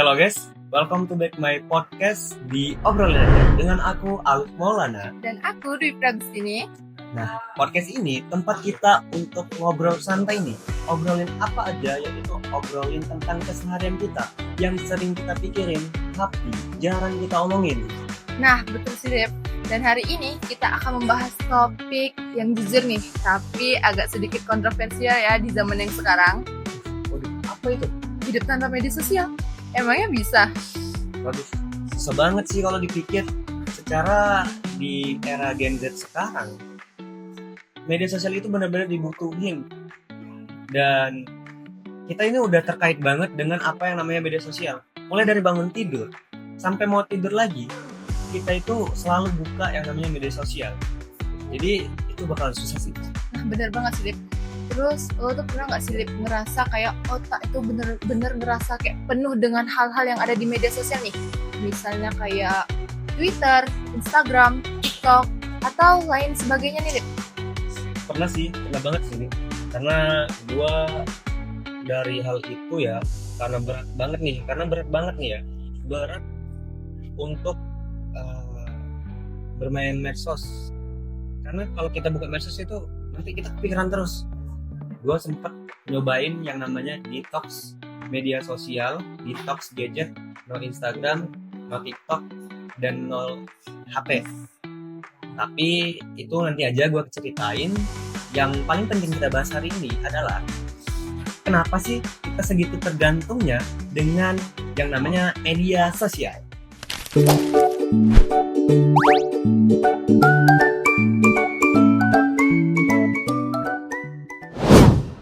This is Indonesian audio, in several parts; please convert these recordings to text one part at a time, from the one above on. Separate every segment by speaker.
Speaker 1: Hello guys, welcome to back my podcast di Obrolin Aja dengan aku Alif Maulana.
Speaker 2: Dan aku Dwi Pragustini.
Speaker 1: Nah, podcast ini tempat kita untuk ngobrol santai nih. Obrolin apa aja, yaitu obrolin tentang keseharian kita yang sering kita pikirin tapi jarang kita omongin.
Speaker 2: Nah, betul sih Dep. Dan hari ini kita akan membahas topik yang jujur nih, tapi agak sedikit kontroversial ya di zaman yang sekarang.
Speaker 1: Waduh, apa itu?
Speaker 2: Hidup tanpa media sosial. Emangnya bisa?
Speaker 1: Waduh, susah banget sih kalau dipikir. Secara di era Gen Z sekarang, media sosial itu benar-benar dibutuhin. Dan kita ini udah terkait banget dengan apa yang namanya media sosial. Mulai dari bangun tidur sampai mau tidur lagi, kita itu selalu buka yang namanya media sosial. Jadi itu bakal susah sih.
Speaker 2: Nah, bener banget sih Dep. Terus lo tuh pernah gak sih Lip ngerasa kayak otak itu bener-bener ngerasa kayak penuh dengan hal-hal yang ada di media sosial nih? Misalnya kayak Twitter, Instagram, TikTok, atau lain sebagainya nih Lip.
Speaker 1: Pernah banget sih. Karena gua dari hal itu ya, karena berat banget nih ya. Berat untuk bermain medsos. Karena kalau kita buka medsos itu nanti kita kepikiran terus. Gue sempet nyobain yang namanya detox media sosial, detox gadget, no Instagram, no TikTok, dan no HP. Tapi itu nanti aja gue ceritain. Yang paling penting kita bahas hari ini adalah kenapa sih kita segitu tergantungnya dengan yang namanya media sosial.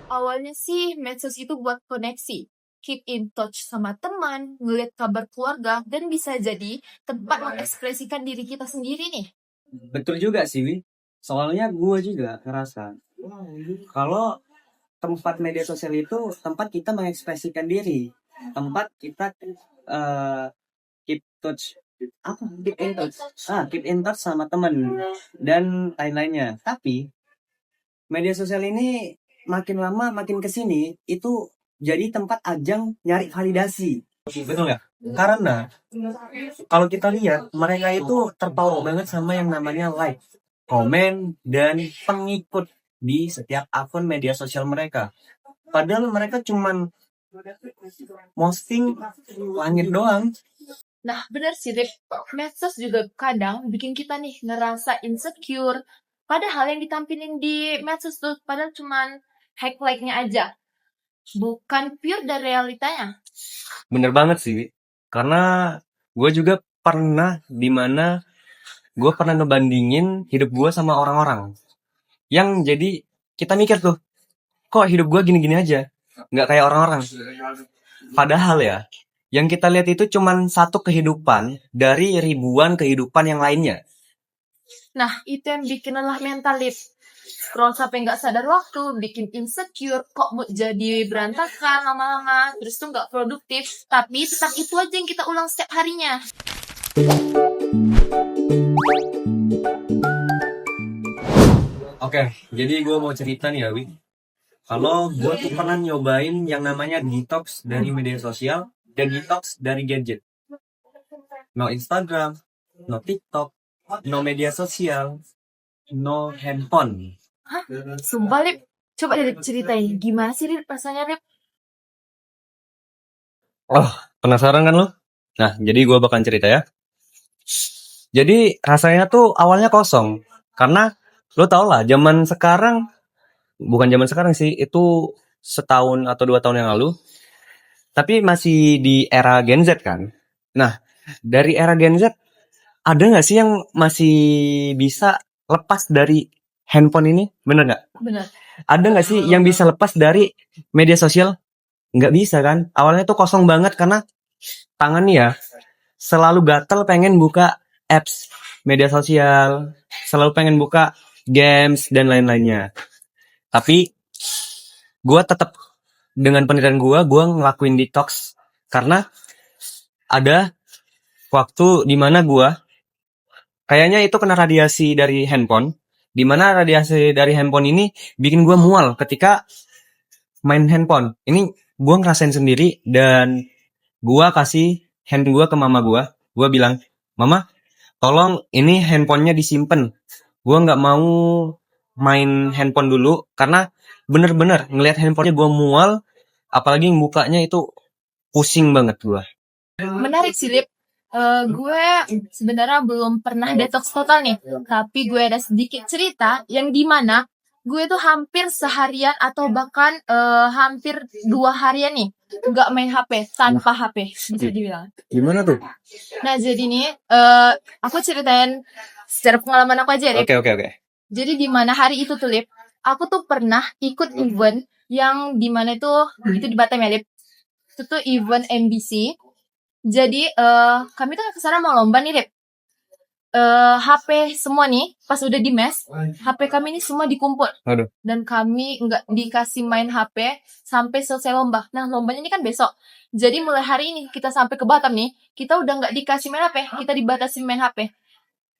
Speaker 2: Awalnya sih medsos itu buat koneksi, keep in touch sama teman, ngeliat kabar keluarga, dan bisa jadi tempat mengekspresikan diri kita sendiri nih.
Speaker 3: Betul juga sih, Wi. Soalnya gue juga ngerasa kalau tempat media sosial itu tempat kita mengekspresikan diri, tempat kita keep in touch sama temen dan lain-lainnya. Tapi media sosial ini makin lama makin kesini itu jadi tempat ajang nyari validasi.
Speaker 1: Betul ya? Karena kalau kita lihat mereka itu terpaut banget sama yang namanya like, komen, dan pengikut di setiap akun media sosial mereka. Padahal mereka cuman posting langit doang.
Speaker 2: Nah, benar sih, Rip. Medsos juga kadang bikin kita nih ngerasa insecure. Padahal yang ditampilin di medsos tuh padahal cuman highlight-nya aja. Bukan pure dari realitanya.
Speaker 1: Bener banget sih. Karena gue juga pernah gue pernah ngebandingin hidup gue sama orang-orang. Yang jadi kita mikir tuh, kok hidup gue gini-gini aja? Nggak kayak orang-orang. Padahal ya, yang kita lihat itu cuman satu kehidupan dari ribuan kehidupan yang lainnya.
Speaker 2: Nah, itu yang bikin lelah mental, Lip. Scroll sampai nggak sadar waktu, bikin insecure, kok mood jadi berantakan lama-lama, terus tuh nggak produktif. Tapi tetap itu aja yang kita ulang setiap harinya.
Speaker 1: Oke, jadi gue mau cerita nih ya, Wi. Kalau gue tuh pernah nyobain yang namanya detox dari media sosial dan detox dari gadget. No Instagram, no TikTok, no media sosial, no handphone.
Speaker 2: Hah? Sumpah, Lip. Coba Lip ceritain, gimana sih Lip rasanya, Lip?
Speaker 1: Oh, penasaran kan lo? Nah, jadi gue bakal cerita ya. Jadi rasanya tuh awalnya kosong. Karena lo tau lah, bukan zaman sekarang sih, itu setahun atau 2 tahun yang lalu. Tapi masih di era Gen Z kan. Nah, dari era Gen Z, ada gak sih yang masih bisa lepas dari handphone ini? Bener gak?
Speaker 2: Bener.
Speaker 1: Ada gak sih yang bisa lepas dari media sosial? Nggak bisa kan? Awalnya tuh kosong banget karena tangan nih ya selalu gatel pengen buka apps media sosial, selalu pengen buka games dan lain-lainnya. Tapi gue tetap dengan penelitian gue ngelakuin detox karena ada waktu dimana gue kayaknya itu kena radiasi dari handphone, dimana radiasi dari handphone ini bikin gue mual ketika main handphone. Ini gue ngerasain sendiri dan gua kasih handphone gua ke mama gua bilang, "Mama, tolong ini handphonenya disimpan. Gua nggak mau main handphone dulu karena bener-bener ngelihat handphonenya gua mual, apalagi bukanya itu pusing banget gua."
Speaker 2: Menarik sih, Lip. Gue sebenarnya belum pernah detox total nih, tapi gue ada sedikit cerita yang dimana gue tuh hampir seharian atau bahkan hampir 2 harian nih nggak main HP, tanpa HP bisa dibilang.
Speaker 1: Gimana tuh?
Speaker 2: Nah jadi nih aku ceritain secara pengalaman aku aja, Lip.
Speaker 1: Oke.
Speaker 2: Jadi di mana hari itu tuh, Lip, aku tuh pernah ikut event yang dimana itu di Batam ya, Lip. Itu tuh event MBC. Jadi kami tuh kesana mau lomba nih, Lip. HP semua nih pas udah di mes, HP kami ini semua dikumpul.
Speaker 1: Aduh.
Speaker 2: Dan kami nggak dikasih main HP sampai selesai lomba. Nah lombanya ini kan besok. Jadi mulai hari ini kita sampai ke Batam nih, kita udah nggak dikasih main HP, kita dibatasi main HP.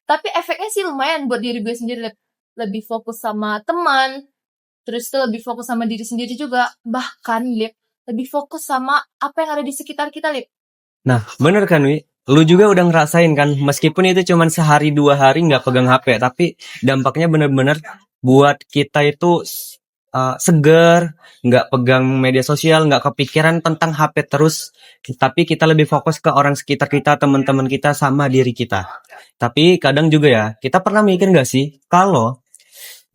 Speaker 2: Tapi efeknya sih lumayan buat diri gue sendiri, Lip. Lebih fokus sama teman, terus tuh lebih fokus sama diri sendiri juga. Bahkan, Lip, lebih fokus sama apa yang ada di sekitar kita, Lip.
Speaker 1: Nah, bener kan, Wi? Lu juga udah ngerasain kan, meskipun itu cuman sehari 2 hari nggak pegang HP, tapi dampaknya bener-bener buat kita itu seger, nggak pegang media sosial, nggak kepikiran tentang HP terus, tapi kita lebih fokus ke orang sekitar kita, teman-teman kita, sama diri kita. Tapi kadang juga ya, kita pernah mikir nggak sih, kalau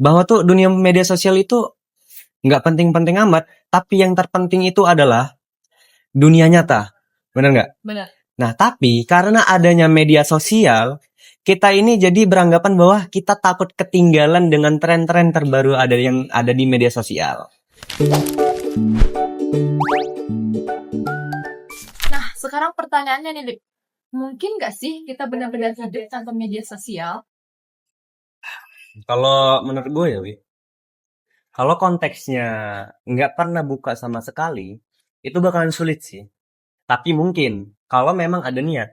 Speaker 1: bahwa tuh dunia media sosial itu nggak penting-penting amat, tapi yang terpenting itu adalah dunia nyata. Bener nggak?
Speaker 2: Benar.
Speaker 1: Nah, tapi karena adanya media sosial, kita ini jadi beranggapan bahwa kita takut ketinggalan dengan tren-tren terbaru yang ada di media sosial.
Speaker 2: Nah, sekarang pertanyaannya nih, Lip. Mungkin nggak sih kita benar-benar hidup tanpa media sosial?
Speaker 1: Kalau menurut gue ya, Wi, kalau konteksnya nggak pernah buka sama sekali, itu bakalan sulit sih. Tapi mungkin kalau memang ada niat.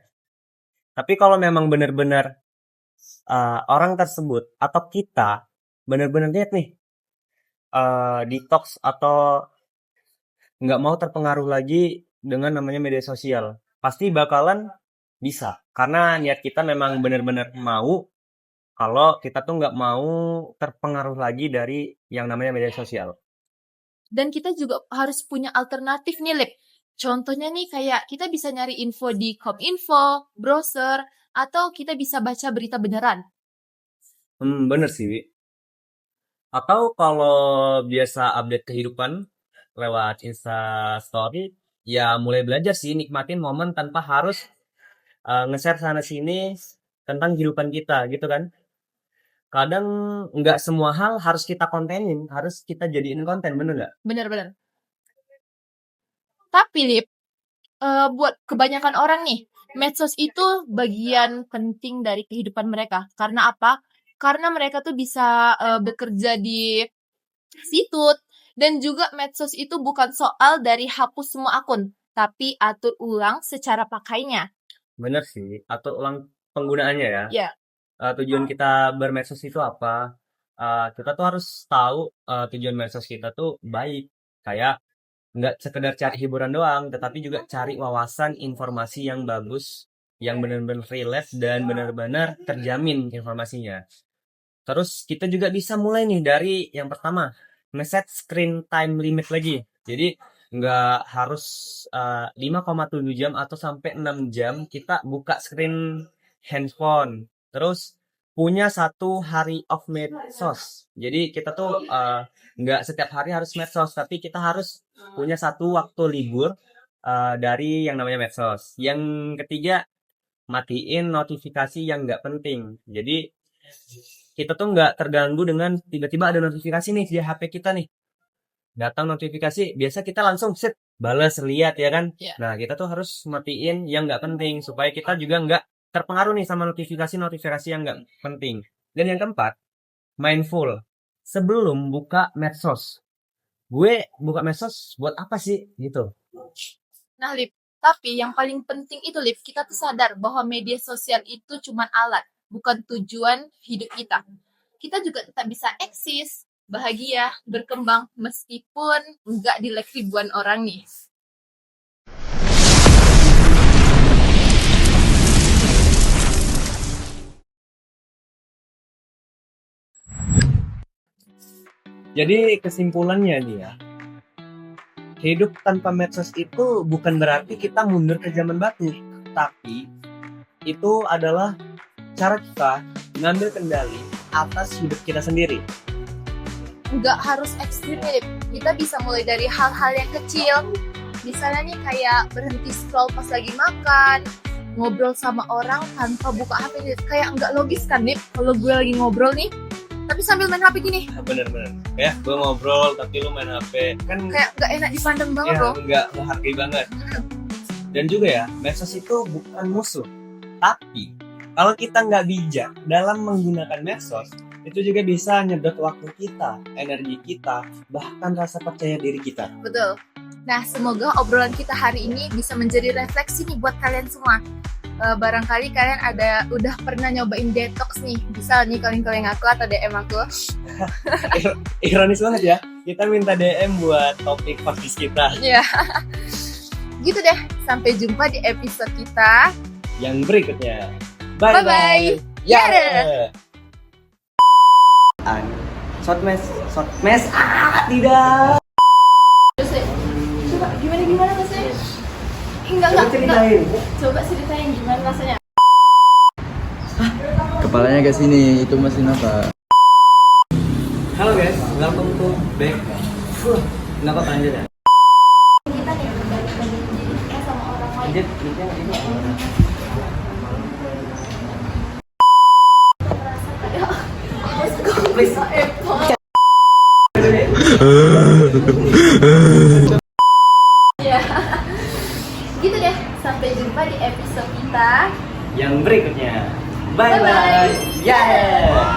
Speaker 1: Tapi kalau memang benar-benar orang tersebut atau kita benar-benar niat nih detox atau nggak mau terpengaruh lagi dengan namanya media sosial, pasti bakalan bisa. Karena niat kita memang benar-benar mau kalau kita tuh nggak mau terpengaruh lagi dari yang namanya media sosial.
Speaker 2: Dan kita juga harus punya alternatif nih, Lip. Contohnya nih kayak kita bisa nyari info di Kominfo, browser, atau kita bisa baca berita beneran.
Speaker 1: Bener sih, Wi. Atau kalau biasa update kehidupan lewat Insta Story, ya mulai belajar sih nikmatin momen tanpa harus nge-share sana sini tentang kehidupan kita gitu kan. Kadang nggak semua hal harus kita kontenin, harus kita jadiin konten, bener nggak?
Speaker 2: Bener-bener. Tapi, Lip, buat kebanyakan orang nih, medsos itu bagian penting dari kehidupan mereka. Karena apa? Karena mereka tuh bisa bekerja di situ. Dan juga medsos itu bukan soal dari hapus semua akun, tapi atur ulang secara pakainya.
Speaker 1: Bener sih, atur ulang penggunaannya ya.
Speaker 2: Ya,
Speaker 1: Tujuan kita bermedsos itu apa? Kita tuh harus tahu tujuan medsos kita tuh baik. Kayak nggak sekedar cari hiburan doang, tetapi juga cari wawasan informasi yang bagus, yang benar-benar relate dan benar-benar terjamin informasinya. Terus kita juga bisa mulai nih dari yang pertama, ngeset screen time limit lagi. Jadi nggak harus 5,7 jam atau sampai 6 jam kita buka screen handphone. Terus punya 1 hari off medsos. Jadi kita tuh nggak setiap hari harus medsos, tapi kita harus punya 1 waktu libur dari yang namanya medsos. Yang ketiga, matiin notifikasi yang nggak penting. Jadi kita tuh nggak terganggu dengan tiba-tiba ada notifikasi nih di HP kita nih. Datang notifikasi, biasa kita langsung set balas lihat ya kan.
Speaker 2: Yeah.
Speaker 1: Nah kita tuh harus matiin yang nggak penting supaya kita juga nggak terpengaruh nih sama notifikasi yang nggak penting. Dan yang keempat, mindful. Sebelum buka medsos, gue buka medsos buat apa sih gitu.
Speaker 2: nah, Lip, tapi yang paling penting itu, Lip, kita tuh sadar bahwa media sosial itu cuma alat, bukan tujuan hidup kita. Kita juga tetap bisa eksis, bahagia, berkembang, meskipun nggak di-like ribuan orang nih.
Speaker 1: Jadi kesimpulannya nih ya, hidup tanpa medsos itu bukan berarti kita mundur ke zaman batu, tapi itu adalah cara kita mengambil kendali atas hidup kita sendiri.
Speaker 2: Nggak harus ekstrim nih, kita bisa mulai dari hal-hal yang kecil. Misalnya nih kayak berhenti scroll pas lagi makan, ngobrol sama orang tanpa buka HP. Kayak nggak logis kan nih kalau gue lagi ngobrol nih tapi sambil main HP gini,
Speaker 1: Bener-bener. Ya, gue ngobrol tapi lu main HP. Kan
Speaker 2: kayak nggak enak dipandang banget
Speaker 1: ya
Speaker 2: loh.
Speaker 1: nggak menghargai banget. Dan juga ya, medsos itu bukan musuh. Tapi, kalau kita nggak bijak dalam menggunakan medsos, itu juga bisa nyedot waktu kita, energi kita, bahkan rasa percaya diri kita.
Speaker 2: Betul. Nah, semoga obrolan kita hari ini bisa menjadi refleksi nih buat kalian semua. Barangkali kalian udah pernah nyobain detox nih. Bisa nih kalian aku atau DM aku.
Speaker 1: Ironis banget ya, kita minta DM buat topik podcast kita
Speaker 2: Ya. Gitu deh. Sampai jumpa di episode kita.
Speaker 1: yang berikutnya.
Speaker 2: Bye-bye.
Speaker 1: Bye-bye.
Speaker 2: Yada.
Speaker 3: Shotmes, tidak.
Speaker 2: Coba gimana rasanya? Enggak. Coba ceritain gimana rasanya.
Speaker 4: Kepalanya ke sini, itu mesin apa?
Speaker 1: Halo guys, welcome to back. Kenapa lanjut ya?
Speaker 2: Kita nih berbagi diri sama orang lain.
Speaker 1: Lanjut, Please.
Speaker 2: Ya. Gitu deh. Sampai jumpa di episode kita.
Speaker 1: Yang berikutnya. Bye
Speaker 2: Bye-bye.
Speaker 1: bye. Yeah.